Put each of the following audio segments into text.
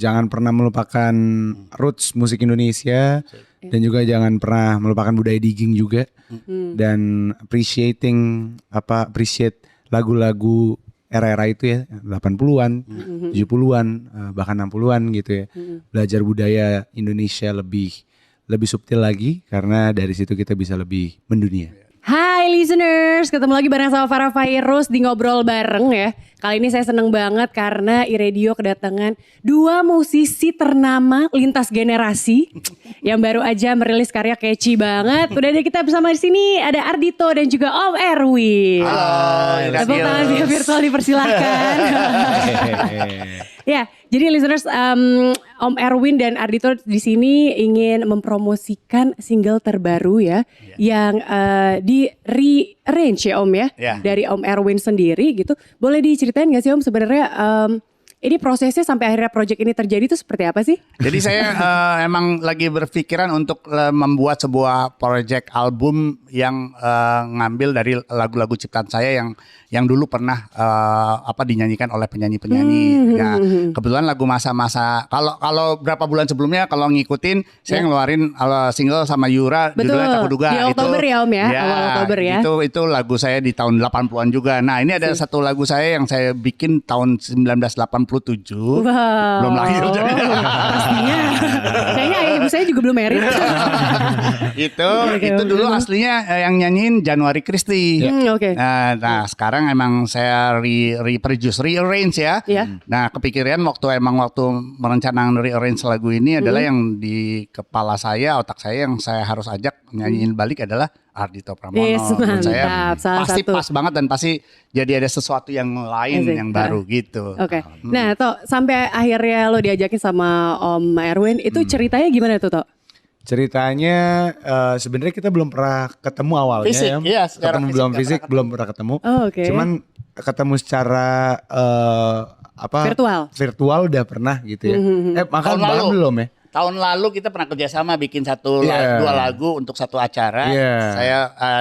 jangan pernah melupakan roots musik Indonesia dan juga jangan pernah melupakan budaya digging juga dan appreciate lagu-lagu era-era itu ya 80-an, 70-an, bahkan 60-an gitu ya. Belajar budaya Indonesia lebih subtil lagi karena dari situ kita bisa lebih mendunia. Hai listeners, ketemu lagi bareng sama Farah Fairuz di Ngobrol Bareng ya. Kali ini saya seneng banget karena iRadio kedatangan dua musisi ternama lintas generasi yang baru aja merilis karya catchy banget. Udah ada kita bersama di sini, ada Ardhito dan juga Om Erwin. Halo, tepuk tangan via virtual dipersilahkan. Ya, jadi listeners, Om Erwin dan Ardhito di sini ingin mempromosikan single terbaru ya, yang di rearrange ya Om ya, dari Om Erwin sendiri gitu. Boleh diceritain nggak sih Om sebenarnya ini prosesnya sampai akhirnya project ini terjadi itu seperti apa sih? Jadi saya emang lagi berpikiran untuk membuat sebuah project album yang ngambil dari lagu-lagu ciptaan saya yang dulu pernah dinyanyikan oleh penyanyi-penyanyi. Nah, kebetulan lagu masa-masa kalau berapa bulan sebelumnya kalau ngikutin saya ngeluarin single sama Yura judulnya Tak Kuduga. Di Oktober ya Om ya, awal Oktober ya. Itu lagu saya di tahun 80-an juga. Nah, ini ada satu lagu saya yang saya bikin tahun 1987. Wow. Belum lahir. Pastinya. Kayaknya ibu saya juga belum married. Itu dulu aslinya yang nyanyiin Januari Christie. Nah, sekarang emang saya rearrange ya. Nah, kepikiran waktu merencanakan rearrange lagu ini adalah yang di kepala saya, otak saya yang saya harus ajak nyanyiin balik adalah Ardhito Pramono. Menurut saya pasti pas banget dan pasti jadi ada sesuatu yang lain yang baru gitu. Nah, Tok, sampai akhirnya lo diajakin sama Om Erwin, itu ceritanya gimana tuh, Tok? Ceritanya sebenarnya kita belum pernah ketemu awalnya fisik, ya. Ketemu belum fisik, belum pernah ketemu. Cuman ketemu secara virtual udah pernah gitu ya. Makan bareng belum ya? Tahun lalu kita pernah kerjasama bikin dua lagu untuk satu acara.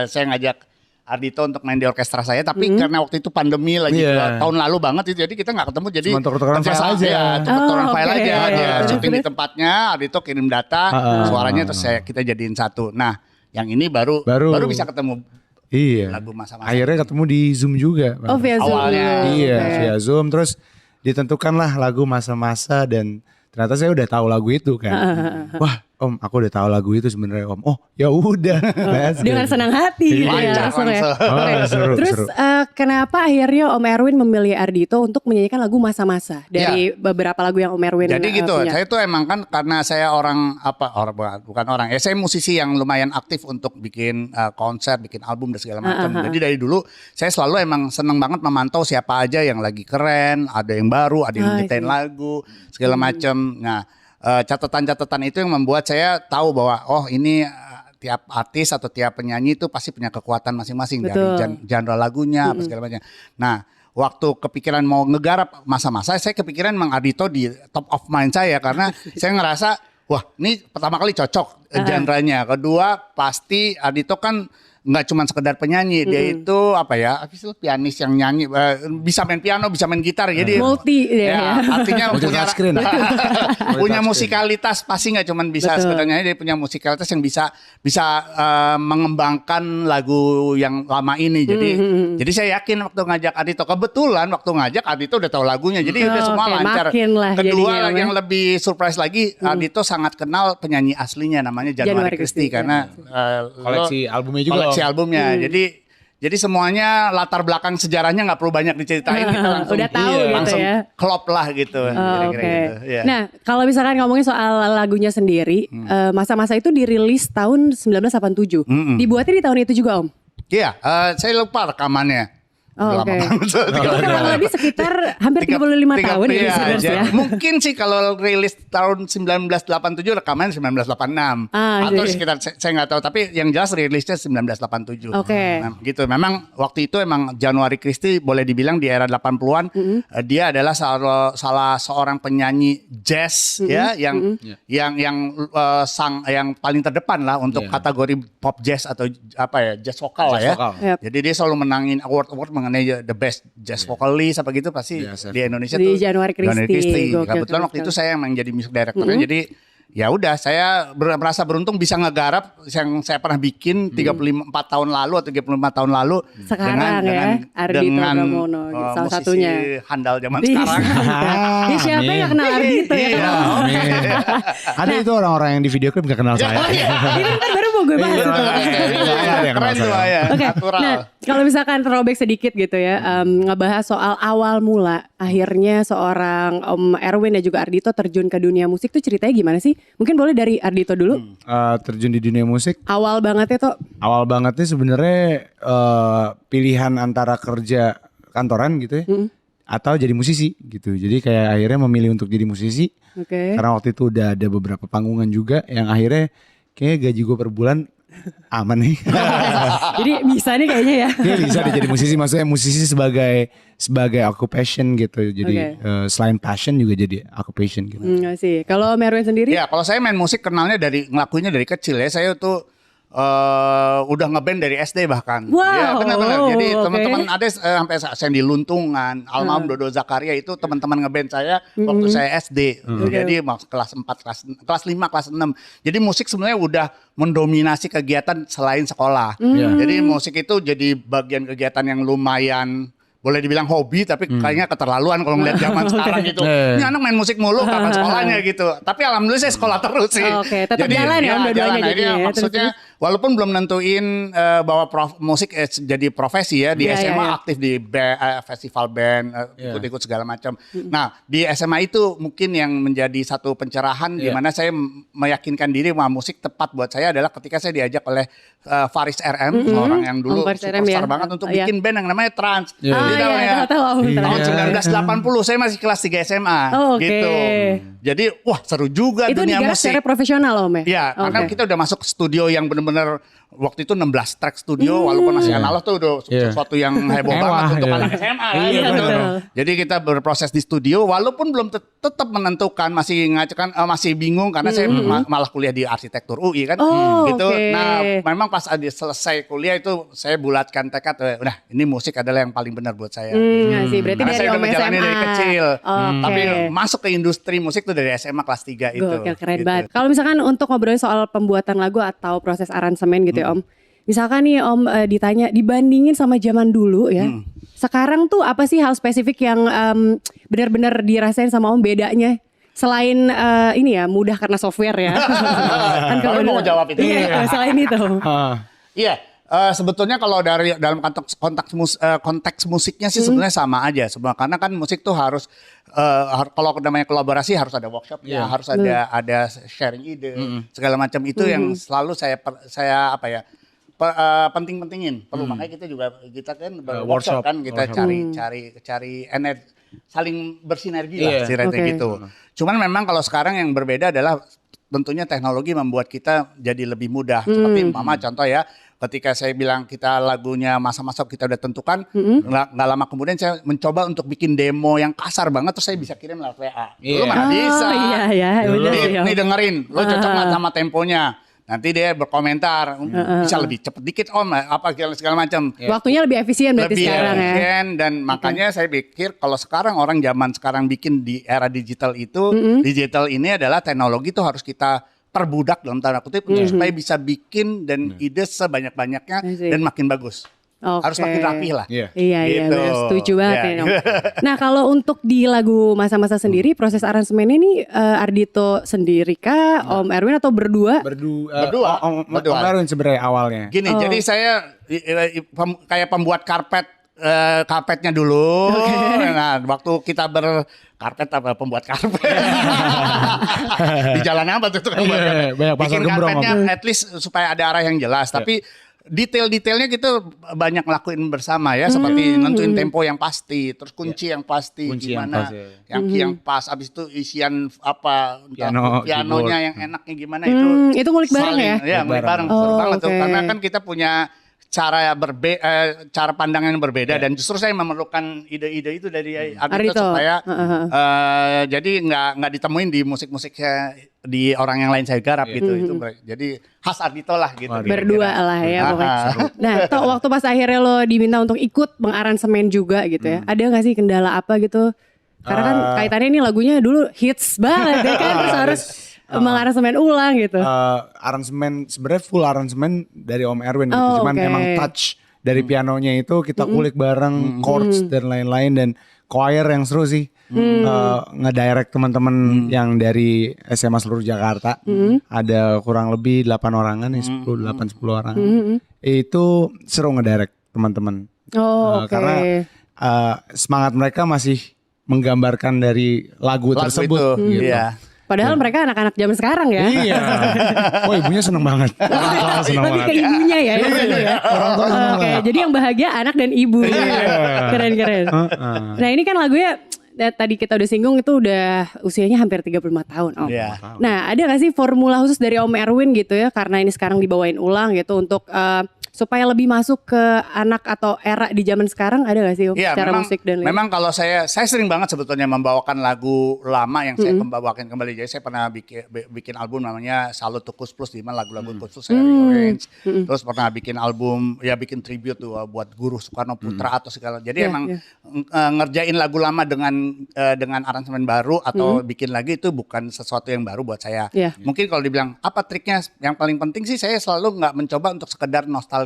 Saya ngajak Ardhito untuk main di orkestra saya, tapi karena waktu itu pandemi lagi tahun lalu banget itu, jadi kita nggak ketemu, jadi tukeran file aja. Tukeran file aja. Dia syuting di tempatnya, Ardhito kirim data, suaranya terus kita jadiin satu. Nah, yang ini baru bisa ketemu. Iya. Lagu masa-masa. Akhirnya ketemu di Zoom juga. Via Zoom. Awalnya. Iya, via Zoom, terus ditentukanlah lagu masa-masa dan ternyata saya udah tahu lagu itu kan. Wah, Om, aku udah tahu lagu itu sebenarnya Om. Oh, ya udah. Dengan senang hati gitu ya, langsung ya. Terus kenapa akhirnya Om Erwin memilih Ardhito untuk menyanyikan lagu masa-masa dari beberapa lagu yang Om Erwin jadi gitu, punya? saya tuh emang kan karena saya saya musisi yang lumayan aktif untuk bikin konser, bikin album dan segala macam. Jadi dari dulu saya selalu emang seneng banget memantau siapa aja yang lagi keren, ada yang baru, ada yang nyiptain lagu, segala macam. Nah, catatan-catatan itu yang membuat saya tahu bahwa ini tiap artis atau tiap penyanyi itu pasti punya kekuatan masing-masing. Dari genre lagunya apa segala macam. Nah, waktu kepikiran mau ngegarap masa-masa, saya kepikiran Mang Ardhito di top of mind saya karena saya ngerasa wah ini pertama kali cocok genre-nya. Kedua pasti Ardhito kan nggak cuma sekedar penyanyi, dia itu pianis yang nyanyi, bisa main piano, bisa main gitar, jadi multi artinya punya musikalitas, pasti nggak cuma bisa sekedar nyanyi, dia punya musikalitas yang bisa mengembangkan lagu yang lama ini. Jadi saya yakin waktu ngajak Ardhito, kebetulan waktu ngajak Ardhito udah tahu lagunya, jadi udah semua lancar. Kedua yang lebih surprise lagi, Ardhito sangat kenal penyanyi aslinya namanya Januari Christie karena koleksi albumnya juga. Albumnya. Jadi semuanya latar belakang sejarahnya nggak perlu banyak diceritain, kita langsung udah tahu gitu langsung ya. klop lah gitu. Gitu. Nah, kalau misalkan ngomongin soal lagunya sendiri, masa-masa itu dirilis tahun 1987. Dibuatnya di tahun itu juga Om? Iya, saya lupa rekamannya. Kurang lebih sekitar hampir 35 tahun ya. Mungkin sih kalau rilis tahun 1987 rekaman 1986 atau sekitar saya nggak tahu, tapi yang jelas rilisnya 1987. Nah, gitu. Memang waktu itu emang Januari Christie boleh dibilang di era 80-an dia adalah salah seorang penyanyi jazz yang paling terdepan lah untuk kategori pop jazz atau jazz vokal lah ya. Jadi dia selalu menangin award mengenai the best jazz vocalist apa gitu pasti Biasa. di Indonesia Di tuh Januari Christie. Gokil, Kebetulan keren waktu itu sekali. saya yang menjadi music directornya, jadi ya udah saya merasa beruntung bisa ngegarap yang saya pernah bikin 34 tahun lalu atau 35 tahun lalu Sekarang ya, Ardhito Pramono, salah musisi satunya. handal zaman Iya. sekarang. Ya, siapa yang gak kenal Ardhito ya? Iya. Amin. Ada itu orang-orang yang di video klip gak kenal saya. Ini kan baru mau gue bahas itu. Iya, Keren tuh ya, Oke, natural. nah kalau misalkan throwback sedikit gitu ya, ngebahas soal awal mula akhirnya seorang Om Erwin dan juga Ardhito terjun ke dunia musik tuh ceritanya gimana sih? Mungkin boleh dari Ardhito dulu. Terjun di dunia musik Awal bangetnya tuh, awal bangetnya sebenarnya pilihan antara kerja kantoran gitu ya atau jadi musisi gitu. Jadi kayak akhirnya memilih untuk jadi musisi oke. karena waktu itu udah ada beberapa panggungan juga yang akhirnya kayak gaji gue per bulan aman nih. Jadi bisa nih kayaknya ya. Dia bisa deh jadi musisi, maksudnya musisi sebagai occupation gitu. Jadi selain passion juga jadi occupation gitu. Enggak sih. Kalau Om Erwin sendiri? Ya kalau saya main musik kenalnya ngelakuinnya dari kecil ya. Saya tuh udah ngeband dari SD bahkan. Wow. Ya, benar-benar. Jadi Oke. teman-teman ada sampai Sandy Luntungan, Almarhum Dodo Zakaria itu teman-teman ngeband saya waktu saya SD. Jadi kelas 4, kelas 5, kelas 6. Jadi musik sebenarnya udah mendominasi kegiatan selain sekolah. Jadi musik itu jadi bagian kegiatan yang lumayan boleh dibilang hobi tapi kayaknya keterlaluan kalau ngeliat zaman sekarang gitu. Ini anak main musik mulu kapan sekolahnya gitu. Tapi alhamdulillah saya sekolah terus sih. Oke, tetap jalan ya, Om, dua-duanya jalan. jadinya ya. Maksudnya walaupun belum nentuin bahwa musik jadi profesi ya. Di Iya, SMA iya, iya. aktif di festival band, ikut-ikut segala macam. Nah di SMA itu mungkin yang menjadi satu pencerahan di mana saya meyakinkan diri bahwa musik tepat buat saya adalah ketika saya diajak oleh Faris RM, seorang yang dulu Om Faris RM superstar ya. banget untuk Iya. bikin band yang namanya Trans. Ah, Jadi iya, tahu Om. tahun Trans. 1980 saya masih kelas 3 SMA Oh, oke. gitu. Jadi wah seru juga Itu dunia digarap musik. secara profesional Om ya? Ya, karena Oke. kita udah masuk studio yang benar-benar waktu itu 16 track studio walaupun masih analog tuh udah sesuatu yang heboh Mewah, banget untuk iya. anak SMA kan, Iya, gitu. betul. Jadi kita berproses di studio walaupun belum tetap menentukan, masih ngacekan masih bingung karena saya malah kuliah di arsitektur UI kan Oh, gitu. oke. Nah, memang pas ada selesai kuliah itu saya bulatkan tekad udah ini musik adalah yang paling benar buat saya. Nggak sih, berarti Karena dari saya Om udah menjalani SMA. dari kecil. Oke. Tapi masuk ke industri musik tuh dari SMA kelas 3 itu. Gokil, keren gitu. banget. Kalau misalkan untuk ngobrolin soal pembuatan lagu atau proses aransemen gitu ya Om. Misalkan nih Om ditanya dibandingin sama zaman dulu ya. Sekarang tuh apa sih hal spesifik yang benar-benar dirasain sama Om bedanya? Selain ini ya mudah karena software ya. Kan Kamu mau dulu- jawab itu? Iya, selain itu. Iya, sebetulnya kalau dalam konteks musiknya sih sebenarnya sama aja. Karena kan musik tuh harus kalau namanya kolaborasi harus ada workshop, harus ada sharing ide, segala macam itu yang selalu saya apa ya penting-pentingin. Perlu makanya kita kan workshop kan kita cari energi, saling bersinergi lah istilahnya Oke. gitu. Cuman memang kalau sekarang yang berbeda adalah tentunya teknologi membuat kita jadi lebih mudah. Seperti Mama contoh ya, ketika saya bilang kita lagunya masa-masa kita udah tentukan, nggak lama kemudian saya mencoba untuk bikin demo yang kasar banget, terus saya bisa kirim lewat WA. Dulu mana bisa. Iya ya, benar sih Om. Nih dengerin, lo cocok nggak sama temponya? Nanti dia berkomentar, bisa lebih cepet dikit Om, apa segala macam. Waktunya lebih efisien berarti Lebih sekarang ya. efisien dan makanya saya pikir kalau sekarang orang zaman sekarang bikin di era digital itu, digital ini adalah teknologi itu harus kita perbudak dalam tanda kutip supaya bisa bikin dan ide sebanyak-banyaknya dan makin bagus. Oke. Harus makin rapi lah. Iya, iya, Gitu. benar, setuju banget Ya. nih, Om. Nah, kalau untuk di lagu Masa-Masa sendiri, proses aransemennya ini Ardhito sendiri kah, Om Erwin atau berdua? Berdua. Om Erwin sebenarnya awalnya. Gini, jadi saya kayak pembuat karpetnya dulu. Nah, waktu kita pembuat karpet. Di jalan apa tuh kan buat karpet? Banyak pasar Bikin gembrong, karpetnya Om. at least supaya ada arah yang jelas. Tapi detail-detailnya kita banyak lakuin bersama ya, seperti nentuin tempo yang pasti, terus kunci yang pasti, Kunci yang gimana, pas, ya. yang key yang pas, abis itu isian apa, Piano, pianonya keyboard. yang enaknya gimana itu. Itu ngulik bareng ya? Iya, ngulik bareng. Oh, Seru banget tuh, oke. karena kan kita punya cara pandangan yang berbeda dan justru saya memerlukan ide-ide itu dari Ardhito supaya jadi nggak ditemuin di musik-musiknya di orang yang lain saya garap gitu. Itu jadi khas Ardhito lah gitu. Berdua lah ya pokoknya. Nah, Tok, waktu pas akhirnya lo diminta untuk ikut mengaransemen juga gitu ya. Ada nggak sih kendala apa gitu? Karena kan kaitannya ini lagunya dulu hits banget ya kan, terus harus mengaransemen ulang gitu. Aransemen sebenarnya full aransemen dari Om Erwin gitu. Cuman emang touch dari pianonya itu kita kulik bareng, chords dan lain-lain, dan choir yang seru sih. Ngedirect teman-teman yang dari SMA seluruh Jakarta. Ada kurang lebih 8 orangan ya, 10 orang. Itu seru ngedirect teman-teman. Karena semangat mereka masih menggambarkan dari lagu tersebut itu, gitu. Iya. Padahal mereka anak-anak zaman sekarang ya. Iya. Oh, ibunya seneng banget. Orang tua seneng Lebih banget. ke ibunya ya. Orang tua seneng Oke, banget. jadi yang bahagia anak dan ibu. Keren-keren. Nah, ini kan lagunya tadi kita udah singgung itu udah usianya hampir 35 tahun, Om. Iya. Nah, ada gak sih formula khusus dari Om Erwin gitu ya, karena ini sekarang dibawain ulang gitu untuk supaya lebih masuk ke anak atau era di zaman sekarang, ada gak sih Om? Iya, Secara memang, musik dan memang kalau saya sering banget sebetulnya membawakan lagu lama yang saya bawakan kembali. Jadi saya pernah bikin album namanya Salut to Kus Plus, di mana lagu-lagu Kus Plus saya rearrange. Terus pernah bikin album, ya bikin tribute tuh buat Guru Soekarno Putra atau segala. Jadi emang ngerjain lagu lama dengan aransemen baru atau bikin lagi itu bukan sesuatu yang baru buat saya. Mungkin kalau dibilang apa triknya, yang paling penting sih saya selalu nggak mencoba untuk sekedar nostalgia.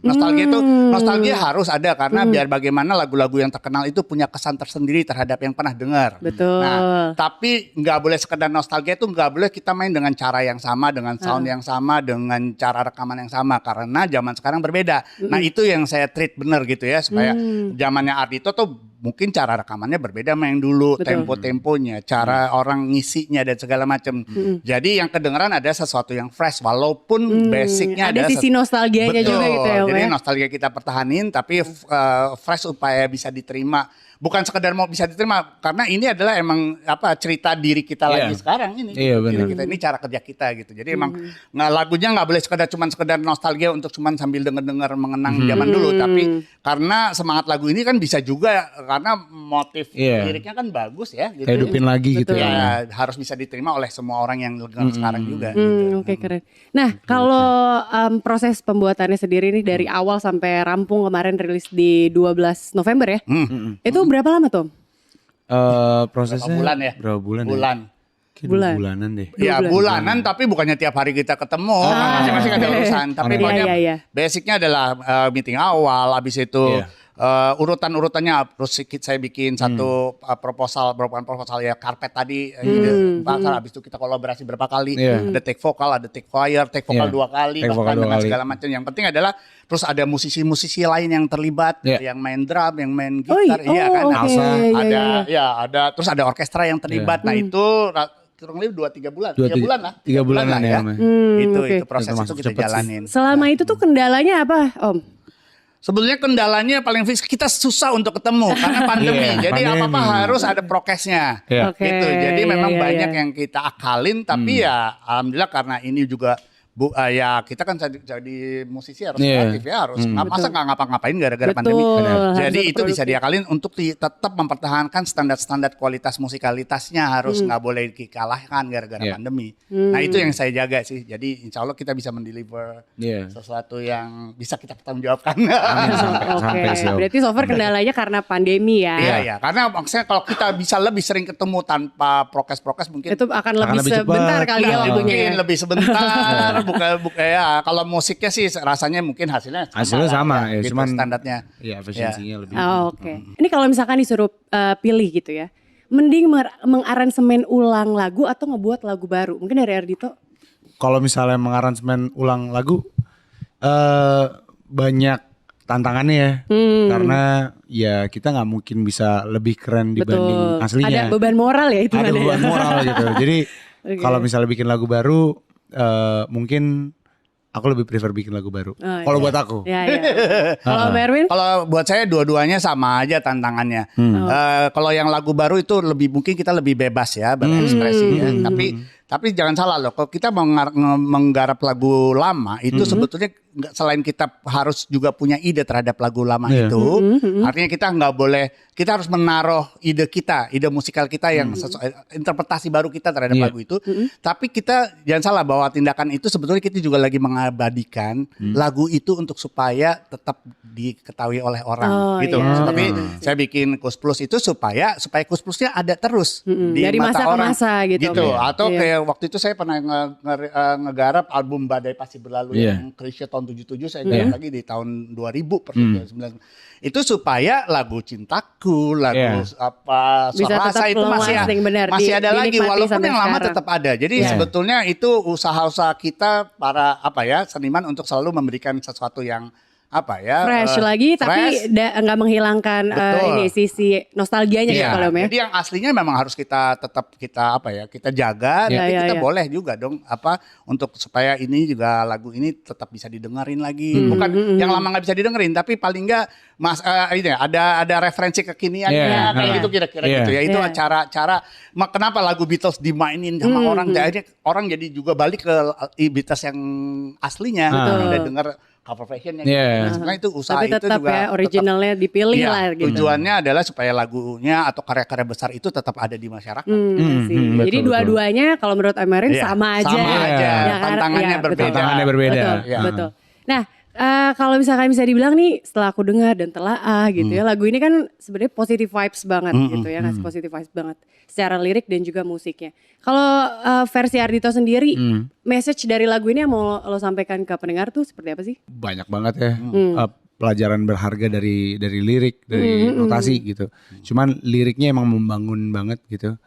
Nostalgia harus ada karena biar bagaimana lagu-lagu yang terkenal itu punya kesan tersendiri terhadap yang pernah dengar. Betul. Nah, tapi nggak boleh sekedar nostalgia, itu nggak boleh kita main dengan cara yang sama, dengan sound yang sama, dengan cara rekaman yang sama, karena zaman sekarang berbeda. Nah, itu yang saya treat bener gitu ya, supaya zamannya Ardhito tuh mungkin cara rekamannya berbeda sama yang dulu, tempo-temponya, cara orang ngisinya dan segala macam. Jadi yang kedengeran ada sesuatu yang fresh, walaupun basicnya ada sisi nostalgianya juga gitu ya. Jadi nostalgia kita pertahanin, tapi fresh supaya bisa diterima. Bukan sekedar mau bisa diterima, karena ini adalah emang cerita diri kita lagi sekarang ini. Iya, benar. Kita ini cara kerja kita gitu. Jadi emang lagunya nggak boleh sekedar nostalgia untuk cuman sambil denger-denger mengenang zaman dulu, tapi karena semangat lagu ini kan bisa juga karena motif liriknya kan bagus ya. Gitu. Hidupin lagi gitu ya. Harus bisa diterima oleh semua orang yang dengar sekarang juga. Gitu. Oke, keren. Nah, kalau proses pembuatannya sendiri nih dari awal sampai rampung kemarin rilis di 12 November ya. Itu berapa lama tuh? Prosesnya berapa bulan ya? Berapa bulan? Bulan. Bulanan deh. Ya bulanan, tapi bukannya tiap hari kita ketemu, masih ada urusan. Tapi pokoknya basicnya adalah meeting awal, habis itu urutan-urutannya terus saya bikin satu proposal ya, karpet tadi pasar, habis itu kita kolaborasi berapa kali, ada take vokal, ada take choir, take vokal 2 kali, bahkan dengan segala macam. Yang penting adalah terus ada musisi-musisi lain yang terlibat, yang main drum, yang main gitar, ada terus ada orkestra yang terlibat. Nah itu kurang lebih 2-3 bulan, 3 bulan lah. 3 bulan lah ya. Itu proses itu kita jalanin. Selama itu tuh kendalanya apa, Om? Sebetulnya kendalanya paling fix, kita susah untuk ketemu karena pandemi. Jadi apa-apa harus ada prokesnya. Gitu. Jadi memang banyak yang kita akalin, tapi ya alhamdulillah karena ini juga ya kita kan jadi musisi harus kreatif ya, harus masa nggak ngapa-ngapain gara-gara pandemi. Jadi itu bisa diakalin untuk tetap mempertahankan standar-standar kualitas musikalitasnya, harus nggak boleh dikalahkan gara-gara pandemi. Nah itu yang saya jaga sih. Jadi insya Allah kita bisa mendeliver sesuatu yang bisa kita pertanggungjawabkan. Berarti so far kendalanya karena pandemi ya. Iya, karena maksudnya kalau kita bisa lebih sering ketemu tanpa prokes-prokes mungkin itu akan lebih sebentar kali ya waktunya. Mungkin lebih sebentar. Buka ya, kalau musiknya sih rasanya mungkin hasilnya sama ya, gitu, cuman standarnya. Iya, efisiensinya lebih. Oke. Ini kalau misalkan disuruh pilih gitu ya, mending mengaransemen ulang lagu atau ngebuat lagu baru? Mungkin dari Ardhito. Kalau misalnya mengaransemen ulang lagu banyak tantangannya ya, karena ya kita nggak mungkin bisa lebih keren dibanding aslinya. Ada beban moral ya itu. Ada beban moral gitu. Jadi kalau misalnya bikin lagu baru, mungkin aku lebih prefer bikin lagu baru. Kalau buat aku. Kalau Merwin? Kalau buat saya dua-duanya sama aja tantangannya. Kalau yang lagu baru itu mungkin kita lebih bebas ya berekspresinya. Tapi Tapi jangan salah loh, kalau kita menggarap lagu lama itu sebetulnya selain kita harus juga punya ide terhadap lagu lama itu, artinya kita nggak boleh, kita harus menaruh ide kita, ide musikal kita yang interpretasi baru kita terhadap lagu itu. Tapi kita jangan salah bahwa tindakan itu sebetulnya kita juga lagi mengabadikan lagu itu untuk supaya tetap diketahui oleh orang gitu. Tapi saya bikin Kus Plus itu supaya Kus Plusnya ada terus di dari mata masa ke orang masa gitu. Atau kayak waktu itu saya pernah ngegarap album Badai Pasti Berlalu yang Krisya tahun 77, saya garap lagi di tahun 2000 persis 90. Itu supaya lagu Cintaku, lagu bisa Rasa itu masih ada lagi walaupun yang lama tetap ada. Jadi sebetulnya itu usaha-usaha kita para seniman untuk selalu memberikan sesuatu yang fresh lagi tapi nggak menghilangkan ini sisi nostalgianya gitu kalau ya. Jadi yang aslinya memang harus kita tetap kita jaga, tapi kita boleh juga dong untuk supaya ini juga lagu ini tetap bisa didengerin lagi. Bukan yang lama nggak bisa didengerin, tapi paling nggak ini ada referensi kekiniannya kayak gitu kira-kira gitu ya. Itu cara kenapa lagu Beatles dimainin sama orang, akhirnya orang jadi juga balik ke Beatles yang aslinya udah denger cover versionnya sebenarnya itu usaha tapi tetap itu juga originalnya dipilih lah gitu. Tujuannya adalah supaya lagunya atau karya-karya besar itu tetap ada di masyarakat. Jadi dua-duanya kalau menurut Amerin sama aja. Tantangannya berbeda. Betul. Nah, kalau misalkan bisa dibilang nih setelah aku dengar dan telaah gitu ya, lagu ini kan sebenarnya positive vibes banget gitu ya, ngasih positive vibes banget secara lirik dan juga musiknya. Kalau versi Ardhito sendiri, message dari lagu ini yang mau lo sampaikan ke pendengar tuh seperti apa sih? Banyak banget ya pelajaran berharga dari lirik, dari notasi gitu. Cuman liriknya emang membangun banget gitu.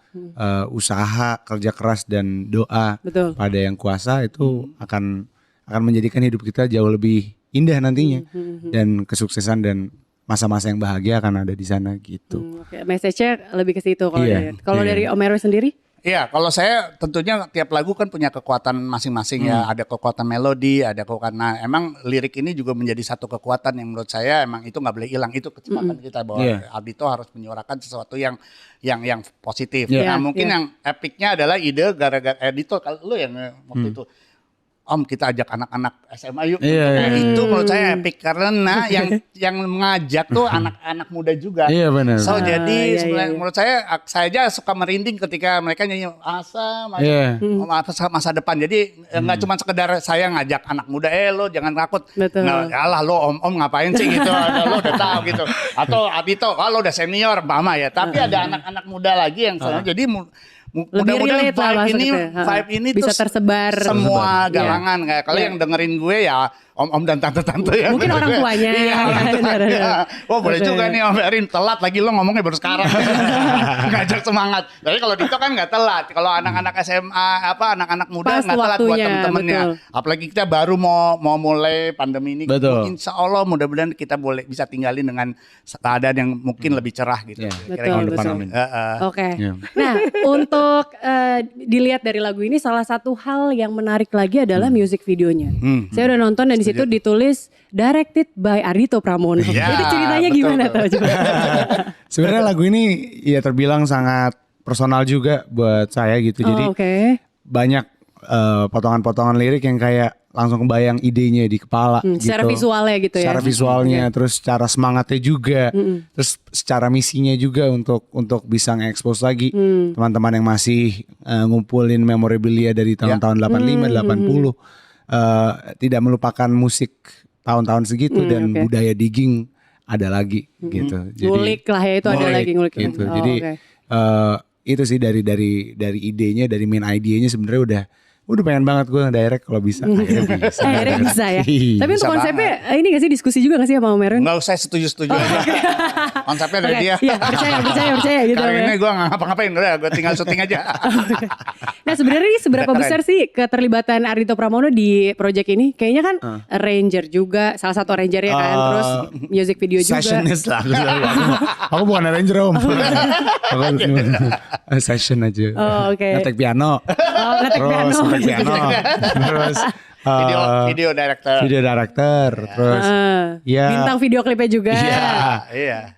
Usaha, kerja keras dan doa pada yang kuasa itu akan menjadikan hidup kita jauh lebih indah nantinya dan kesuksesan dan masa-masa yang bahagia akan ada di sana gitu. Message-nya lebih ke situ kalau kalau dari Om Erwin sendiri? Iya, kalau saya tentunya tiap lagu kan punya kekuatan masing-masing ya. Ada kekuatan melodi, ada kekuatan. Nah, emang lirik ini juga menjadi satu kekuatan yang menurut saya emang itu nggak boleh hilang. Itu kecepatan kita bahwa Ardhito harus menyuarakan sesuatu yang positif. Nah, mungkin yang epicnya adalah ide gara-gara Ardhito. Kalau lu yang waktu itu, Om kita ajak anak-anak SMA yuk. Itu menurut saya epic karena yang mengajak tuh anak-anak muda juga. Iya benar. So jadi sebenarnya menurut saya aja suka merinding ketika mereka nyanyi masa depan. Jadi nggak cuma sekedar saya ngajak anak muda, lo jangan takut. Nah, alah lo om ngapain sih gitu. Lo udah tahu gitu. Atau Ardhito, lo udah senior mama ya. Tapi ada anak-anak muda lagi yang jadi mudah-mudahan vibe ini bisa tuh tersebar semua galangan kayak kalau yang dengerin gue ya om-om dan tante-tante ya. Mungkin orang tuanya. Wah boleh juga nih Om Erin, telat lagi lo ngomongnya baru sekarang. Ngajak semangat. Tapi kalau Dito kan nggak telat. Kalau anak-anak SMA anak-anak muda nggak telat buat temen-temennya. Apalagi kita baru mau mulai pandemi ini. Insya Allah mudah-mudahan kita bisa tinggalin dengan keadaan yang mungkin lebih cerah gitu. Betul. Oke. Nah untuk dilihat dari lagu ini salah satu hal yang menarik lagi adalah music videonya. Saya udah nonton dan di situ ditulis directed by Ardhito Pramono. Itu ceritanya gimana tuh? Sebenarnya lagu ini ya terbilang sangat personal juga buat saya gitu. Jadi banyak potongan-potongan lirik yang kayak langsung kebayang idenya di kepala gitu. Secara visualnya gitu ya. Secara visualnya, terus secara semangatnya juga, terus secara misinya juga untuk bisa nge-expose lagi teman-teman yang masih ngumpulin memorabilia dari tahun-tahun 85, 80. Tidak melupakan musik tahun-tahun segitu dan budaya digging ada lagi gitu. Jadi ngulik lah ya, itu ada lagi ngulik gitu. Jadi itu sih dari idenya, dari main idenya sebenarnya udah pengen banget gue direct kalau bisa. Akhirnya bisa ya. Tapi untuk konsepnya ini gak sih diskusi juga gak sih sama Om Erwin? Nggak usah setuju-setuju aja. Konsepnya dari dia. Iya, percaya gitu. Kali ini gue gak ngapa-ngapain, gue tinggal syuting aja. Nah sebenarnya ini seberapa besar sih keterlibatan Ardhito Pramono di project ini? Kayaknya kan arranger juga, salah satu arrangernya kan, terus music video juga. Sessionist lah. Aku bukan arranger Om. Aku session aja. Ngetek piano. Terus video director terus bintang video klipnya juga.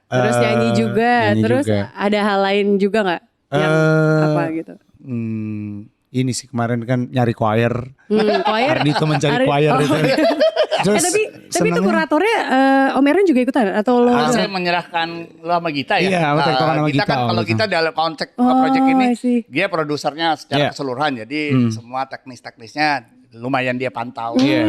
Terus nyanyi juga. Terus ada hal lain juga nggak yang apa gitu? ini sih kemarin kan nyari choir. Choir. Ardito mencari choir itu. Terus tapi itu senengnya- kuratornya Om Aaron juga ikutan atau lo? Saya menyerahkan lo sama Gita ya. Iya, sama tektokan sama kita Gita kan kalau waktu itu. kita dalam konteks Oh, project ini, I see. dia produsernya secara Iya. keseluruhan. Jadi semua teknisnya lumayan dia pantau. Iya,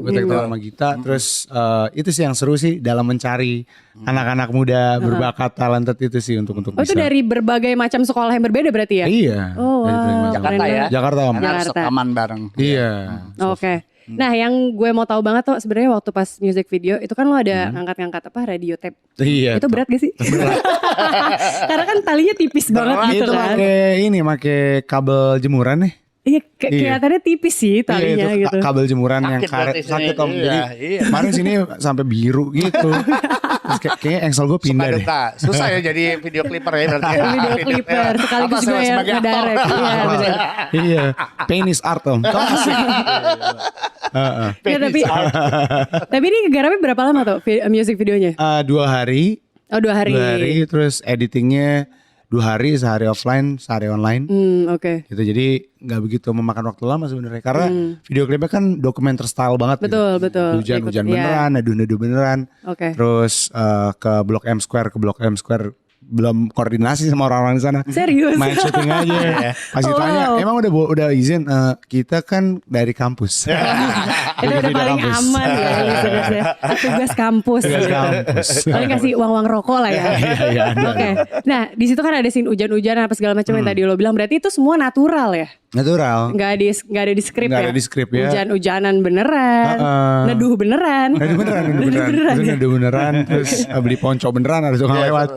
gue tektokan sama Gita. Terus itu sih yang seru sih dalam mencari anak-anak muda berbakat talented itu sih untuk Oh itu dari berbagai macam sekolah yang berbeda berarti ya? Iya. Oh, dari berbagai wow. macam. Jakarta ya. Jakarta Om. Karena harus Jakarta. rekaman bareng. Iya. Oke. Nah, yang gue mau tahu banget tuh sebenarnya waktu pas music video itu kan lo ada ngangkat-ngangkat apa radio tape. Iya. Itu berat gak sih? Karena kan talinya tipis banget gitu Itu kan. pakai kabel jemuran nih. Iya, Iya. kelihatannya tipis sih talinya Iya, itu gitu. kabel jemuran yang Sakit karet berarti sini. sakit Om. Jadi Iya. kemarin sini sampai biru gitu. Terus kayaknya engsel gue Suka pindah deh. duka. Susah ya jadi video clipper ya berarti. Video clipper sekaligus Apa, juga yang sebagai aktor? ngedirect. Iya, benar. Iya, pain is art Om. Klasik. Ya, tapi ini garapnya berapa lama tuh music videonya? 2 hari. Oh 2 hari. 2 hari terus editingnya 2 hari, sehari offline, sehari online. Oke. Gitu, jadi nggak begitu memakan waktu lama sebenarnya karena video klipnya kan dokumenter style banget. Betul, gitu. betul. Hujan-hujan Ikut, beneran, neduh-neduh beneran. Oke. Terus ke Blok M Square, belum koordinasi sama orang-orang di sana. Serius? Main syuting aja. Pas ditanya, emang udah izin? Kita kan dari kampus. Itu udah paling aman ya sebenarnya. Tugas kampus. Tugas gitu. kampus. Paling kasih uang-uang rokok lah ya. Iya, ada. Oke. Nah, di situ kan ada scene hujan-hujanan apa segala macam yang tadi lo bilang. Berarti itu semua natural ya? Natural. Nggak ada di skrip Nggak ya? ada di skrip ya. Hujan-hujanan beneran. Neduh beneran. Neduh beneran. Terus neduh beneran. Terus beli ponco beneran, ada tukang Iya, lewat.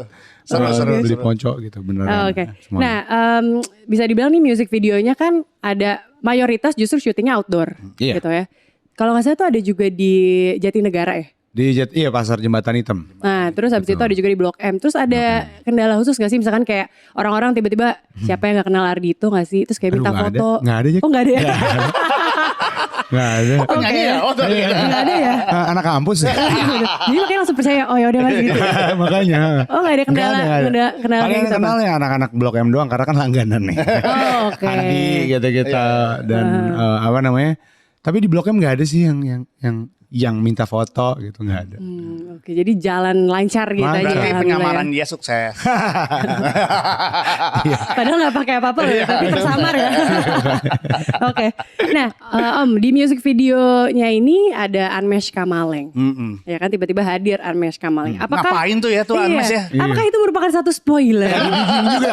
seru, Beli seru. ponco gitu beneran. Oh, Oke. Semuanya. Nah, bisa dibilang nih music videonya kan ada mayoritas justru syutingnya outdoor Iya. gitu ya. Kalau nggak salah tuh ada juga di Jatinegara ya. Iya pasar Jembatan Hitam. Nah, terus habis itu ada juga di Blok M. Terus ada kendala khusus gak sih? Misalkan kayak orang-orang tiba-tiba siapa yang gak kenal Ardito gak sih? Terus kayak Aduh, minta nggak ada. foto. Nggak ada, Jack. Oh gak ada ya? Nggak ada. Oh, nyanyi ya? Oh, tuh. Gak ada ya? Anak kampus ya. Jadi makanya langsung percaya, oh yaudah mas gitu. Makanya. Oh gak ada kendala, Nggak ada. kendala Paling yang gitu apa? kenal ya anak-anak Blok M doang karena kan langganan nih. Oh oke. Andi gitu-gitu dan apa namanya? Tapi di Blok M nggak ada sih yang minta foto gitu, nggak ada. Oke, jadi jalan lancar gitu Lancar. aja. Berarti alhamdulillah penyamaran ya. dia sukses. Padahal gak pakai apa-apa loh, Iya. tapi tersamar ya. Oke. Nah, Om, di music videonya ini ada Anmesh Kamaleng. Ya kan tiba-tiba hadir Anmesh Kamaleng. Apakah Ngapain tuh ya tuh Anmesh ya? Apakah itu merupakan satu spoiler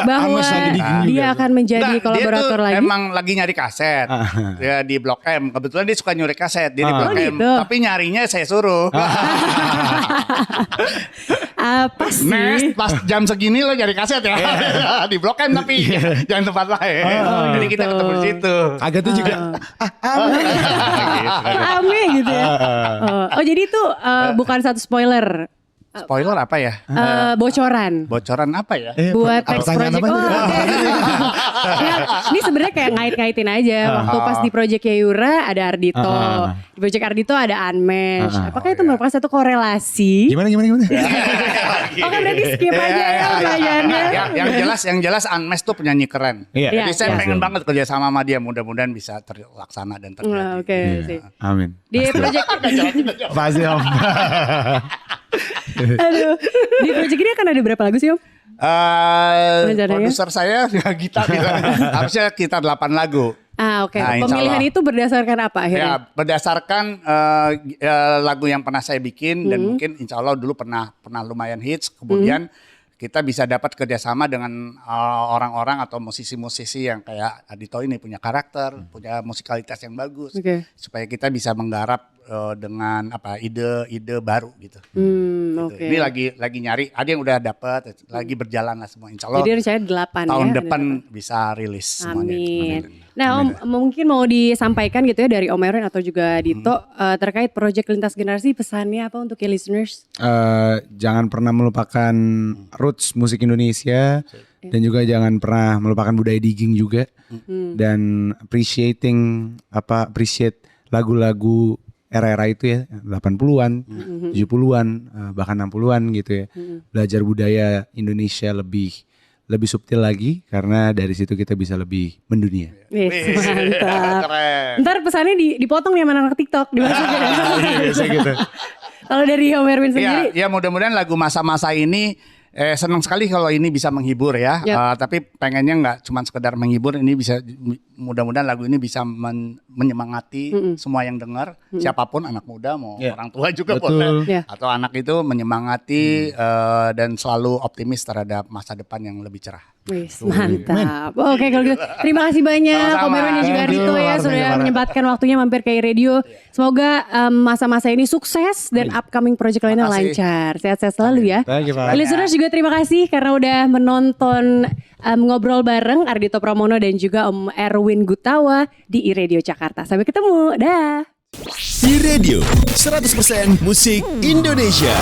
bahwa Anmesh lagi digging juga dia tuh. akan menjadi Nggak, kolaborator dia tuh lagi? emang lagi nyari kaset ya di Blok M. Kebetulan dia suka nyuri kaset dia di Blok Oh, M. gitu. Tapi nyarinya saya suruh. Apa sih? Nes, pas jam segini lo nyari kaset ya di Blok M tapi jangan tempat lain. Jadi kita gitu. ketemu di situ. Agak tuh juga Ame gitu ya. Oh jadi itu bukan satu spoiler. Spoiler apa ya? Bocoran. Bocoran apa ya? Buat next pertanyaan project. apa Oh, itu? oke. Nah, ini sebenarnya kayak ngait-ngaitin aja. Waktu pas di project Yura ada Ardito, di project Ardito ada Anmesh. Apakah itu merupakan satu korelasi? gimana? Oh kan berarti skip aja ya pertanyaannya. yang jelas Anmesh tuh penyanyi keren. Iya. Jadi saya Iya. pengen banget kerja sama sama dia. Mudah-mudahan bisa terlaksana dan terjadi. Oke sih. Amin. Di project Pasti Om. aduh, di project ini akan ada berapa lagu sih Om? Rencananya? Produser saya Gita bilang harusnya kita 8 lagu. Ah oke. Nah, insya Pemilihan Allah. itu berdasarkan apa akhirnya? Ya berdasarkan lagu yang pernah saya bikin dan mungkin insya Allah dulu pernah lumayan hits. Kemudian kita bisa dapat kerjasama dengan orang-orang atau musisi-musisi yang kayak Ardito ini punya karakter, punya musikalitas yang bagus, Oke. supaya kita bisa menggarap dengan ide-ide baru gitu. Oke. Ini lagi nyari, ada yang udah dapat, lagi berjalan lah semua. Insya Allah Jadi rencananya 8 tahun ya. depan bisa rilis semuanya. Amin. Nah Om, mungkin mau disampaikan gitu ya dari Om Aaron atau juga Dito terkait proyek lintas generasi, pesannya apa untuk ya listeners? Jangan pernah melupakan roots musik Indonesia dan juga jangan pernah melupakan budaya digging juga dan appreciate lagu-lagu era-era itu ya 80-an, 70-an, bahkan 60-an gitu ya. Belajar budaya Indonesia lebih lebih subtil lagi karena dari situ kita bisa lebih mendunia. Wih, mantap. Keren. Ntar pesannya dipotong nih sama anak TikTok dimasukin. Biasa gitu. Kalau dari Om Erwin Iya, sendiri, ya mudah-mudahan lagu masa-masa ini senang sekali kalau ini bisa menghibur ya. Yap. Tapi pengennya nggak cuma sekedar menghibur, ini bisa mudah-mudahan lagu ini bisa menyemangati semua yang dengar, siapapun anak muda mau Ya. orang tua juga Betul. boleh, Ya. atau anak itu menyemangati dan selalu optimis terhadap masa depan yang lebih cerah. wih, mantap. Oke kalau gitu, terima kasih banyak Sama-sama. Om Erwin dan juga Thank you, Ardhito ya Farah. sudah Farah. menyempatkan waktunya mampir ke Radio. Semoga masa-masa ini sukses dan upcoming project lainnya Makasih. lancar. Sehat-sehat selalu ya. Thank you, Farah. Listeners juga terima kasih karena udah menonton ngobrol bareng Ardhito Pramono dan juga Om Erwin Gutawa di iRadio Jakarta. Sampai ketemu. Dah. iRadio 100% musik Indonesia.